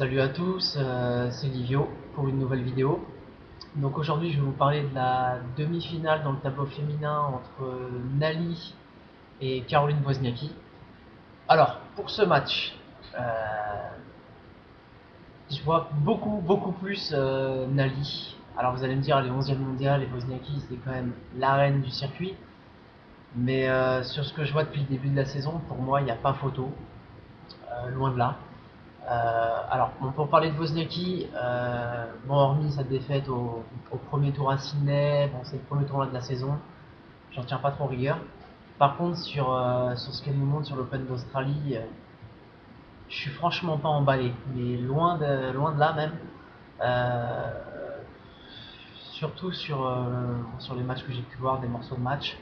Salut à tous, c'est Livio pour une nouvelle vidéo. Donc aujourd'hui je vais vous parler de la demi-finale dans le tableau féminin entre Nali et Caroline Wozniacki. Alors pour ce match, je vois beaucoup plus Nali. Alors vous allez me dire, elle est 11e mondiale et Wozniacki c'est quand même la reine du circuit. Mais sur ce que je vois depuis le début de la saison, pour moi il n'y a pas photo, loin de là. Alors, bon, pour parler de Wozniacki, bon, hormis sa défaite au premier tour à Sydney, bon, c'est le premier tournoi de la saison, j'en tiens pas trop rigueur. Par contre, sur ce qu'elle nous montre sur l'Open d'Australie, je suis franchement pas emballé, mais loin de là même. Euh, Surtout sur les matchs que j'ai pu voir, des morceaux de match.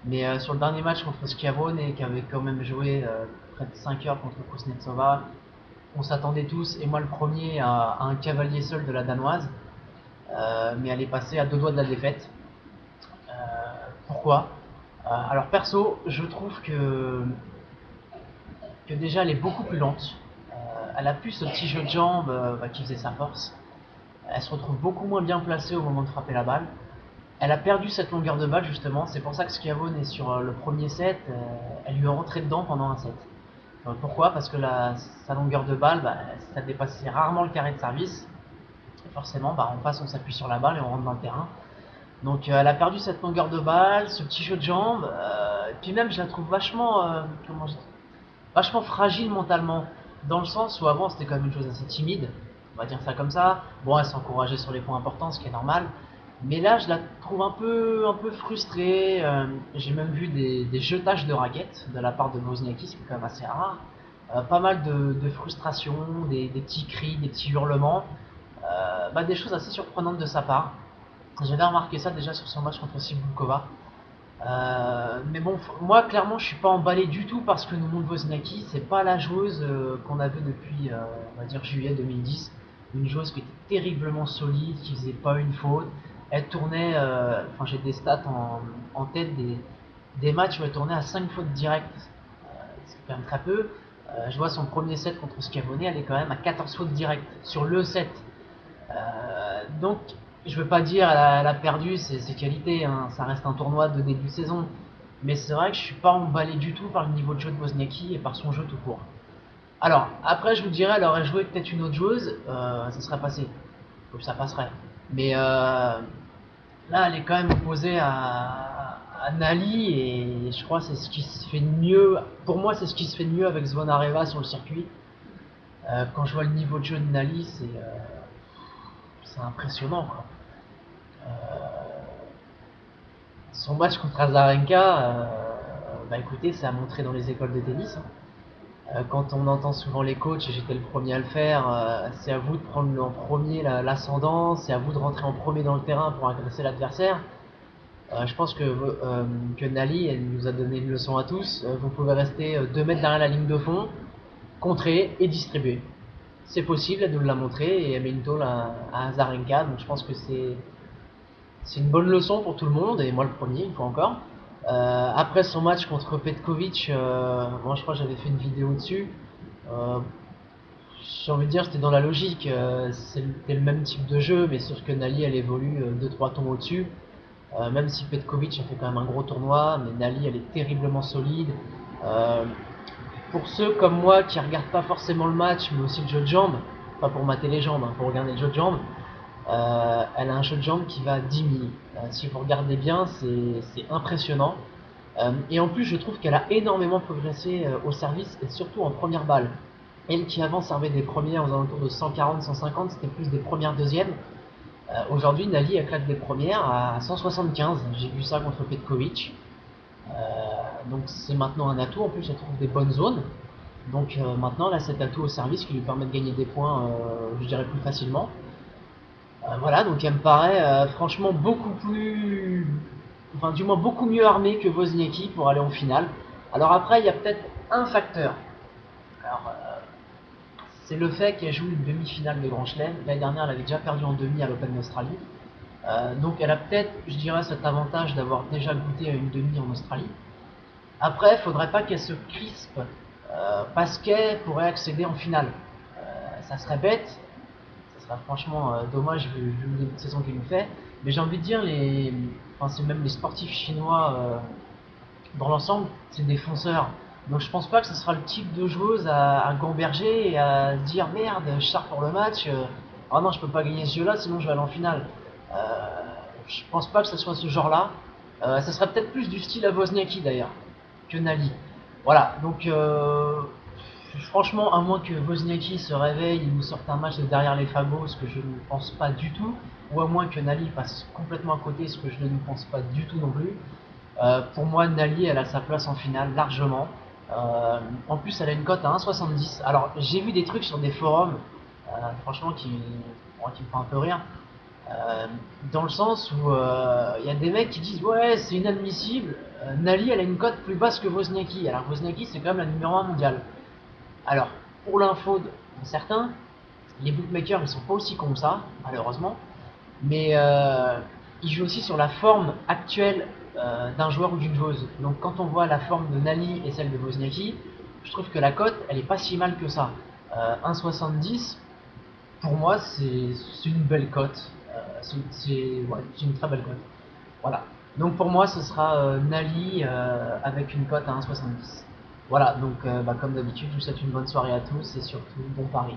Mais sur le dernier match contre Schiavone, qui avait quand même joué près de 5 heures contre Kuznetsova, on s'attendait tous, et moi le premier, à un cavalier seul de la Danoise, mais elle est passée à deux doigts de la défaite. Pourquoi Alors perso, je trouve que déjà elle est beaucoup plus lente. Elle a plus ce petit jeu de jambes qui faisait sa force. Elle se retrouve beaucoup moins bien placée au moment de frapper la balle. Elle a perdu cette longueur de balle justement, c'est pour ça que Schiavone est sur le premier set, elle lui est rentrée dedans pendant un set. Pourquoi Parce que sa longueur de balle, ça dépassait rarement le carré de service. Et forcément, en face, on s'appuie sur la balle et on rentre dans le terrain. Donc elle a perdu cette longueur de balle, ce petit jeu de jambes. Et puis même, je la trouve vachement fragile mentalement. Dans le sens où avant, c'était quand même une chose assez timide. On va dire ça comme ça. Bon, elle s'encourageait sur les points importants, ce qui est normal. Mais là, je la trouve un peu frustrée. J'ai même vu des jetages de raquettes de la part de Wozniacki, ce qui est quand même assez rare. Pas mal de frustration, des petits cris, des petits hurlements. Des choses assez surprenantes de sa part. J'avais remarqué ça déjà sur son match contre Sibulkova. Mais bon, moi clairement je suis pas emballé du tout parce que nous montre Wozniacki, c'est pas la joueuse qu'on avait depuis on va dire juillet 2010, une joueuse qui était terriblement solide, qui faisait pas une faute, elle tournait, enfin j'ai des stats en tête des matchs où elle tournait à 5 fautes directes, c'est quand même très peu. Je vois son premier set contre Schiavone, elle est quand même à 14 fautes directes sur le set. Donc, je veux pas dire elle a perdu ses qualités, hein, ça reste un tournoi de début de saison. Mais c'est vrai que je suis pas emballé du tout par le niveau de jeu de Wozniacki et par son jeu tout court. Alors, après, je vous dirais, elle aurait joué peut-être une autre joueuse, ça serait passé. Donc ça passerait. Mais là, elle est quand même opposée à Nali et je crois que c'est ce qui se fait de mieux. Pour moi, c'est ce qui se fait de mieux avec Zvonareva sur le circuit. Quand je vois le niveau de jeu de Nali, c'est impressionnant, quoi. Son match contre Azarenka, écoutez, c'est à montrer dans les écoles de tennis, hein. Quand on entend souvent les coachs, et j'étais le premier à le faire, c'est à vous de prendre en premier l'ascendant, c'est à vous de rentrer en premier dans le terrain pour agresser l'adversaire. Je pense que Nali, elle nous a donné une leçon à tous. Vous pouvez rester 2 mètres derrière la ligne de fond, contrer et distribuer. C'est possible, elle nous l'a montré et elle met une tôle à Azarenka, donc je pense que c'est une bonne leçon pour tout le monde, et moi le premier, une fois encore. Après son match contre Petkovic, moi je crois que j'avais fait une vidéo dessus. Euh, j'ai envie de dire c'était dans la logique, c'était le même type de jeu, mais sauf que Nali elle évolue 2-3 tons au-dessus. Même si Petkovic a fait quand même un gros tournoi, mais Nali elle est terriblement solide. Euh, pour ceux comme moi qui regardent pas forcément le match, mais aussi le jeu de jambes, pas pour mater les jambes, hein, pour regarder le jeu de jambes, elle a un jeu de jambes qui va à 10 000. Si vous regardez bien, c'est impressionnant. Et en plus, je trouve qu'elle a énormément progressé au service et surtout en première balle. Elle qui avant servait des premières aux alentours de 140-150, c'était plus des premières deuxièmes. Aujourd'hui, Nali elle claque des premières à 175. J'ai vu ça contre Petkovic. Donc c'est maintenant un atout. En plus, elle trouve des bonnes zones. Donc maintenant, elle a cet atout au service qui lui permet de gagner des points, je dirais, plus facilement. Voilà, donc elle me paraît franchement beaucoup plus, enfin du moins beaucoup mieux armée que Wozniacki pour aller en finale. Alors après, il y a peut-être un facteur. Alors, c'est le fait qu'elle joue une demi-finale de Grand Chelem. L'année dernière, elle avait déjà perdu en demi à l'Open d'Australie. Donc elle a peut-être, je dirais, cet avantage d'avoir déjà goûté à une demi en Australie. Après, il faudrait pas qu'elle se crispe parce qu'elle pourrait accéder en finale. ça serait bête, ça serait franchement dommage vu le début de saison qu'il nous fait. Mais j'ai envie de dire, enfin, c'est même les sportifs chinois dans l'ensemble, c'est des fonceurs. Donc je pense pas que ce sera le type de joueuse à gamberger et à se dire merde, je sors pour le match, ah non, je peux pas gagner ce jeu-là, sinon je vais aller en finale. Euh, je pense pas que ce soit ce genre-là. Ça serait peut-être plus du style à Wozniacki d'ailleurs que Nali. Voilà, donc franchement, à moins que Wozniacki se réveille et nous sorte un match de derrière les fagots, ce que je ne pense pas du tout, ou à moins que Nali passe complètement à côté, ce que je ne pense pas du tout non plus. Pour moi, Nali, elle a sa place en finale largement. En plus, elle a une cote à 1,70. Alors, j'ai vu des trucs sur des forums, franchement, qui me font un peu rire. Euh, Dans le sens où il y a des mecs qui disent ouais, c'est inadmissible. Nali, elle a une cote plus basse que Wozniacki. Alors, Wozniacki, c'est quand même la numéro 1 mondiale. Alors, pour l'info de certains, les bookmakers, ils sont pas aussi cons que ça, malheureusement. Mais il joue aussi sur la forme actuelle d'un joueur ou d'une joueuse. Donc quand on voit la forme de Nali et celle de Wozniacki, je trouve que la cote, elle est pas si mal que ça. 1,70, pour moi, c'est une belle cote. Ouais, c'est une très belle cote. Voilà. Donc pour moi, ce sera Nali avec une cote à 1,70. Voilà, donc comme d'habitude, je vous souhaite une bonne soirée à tous et surtout bon pari.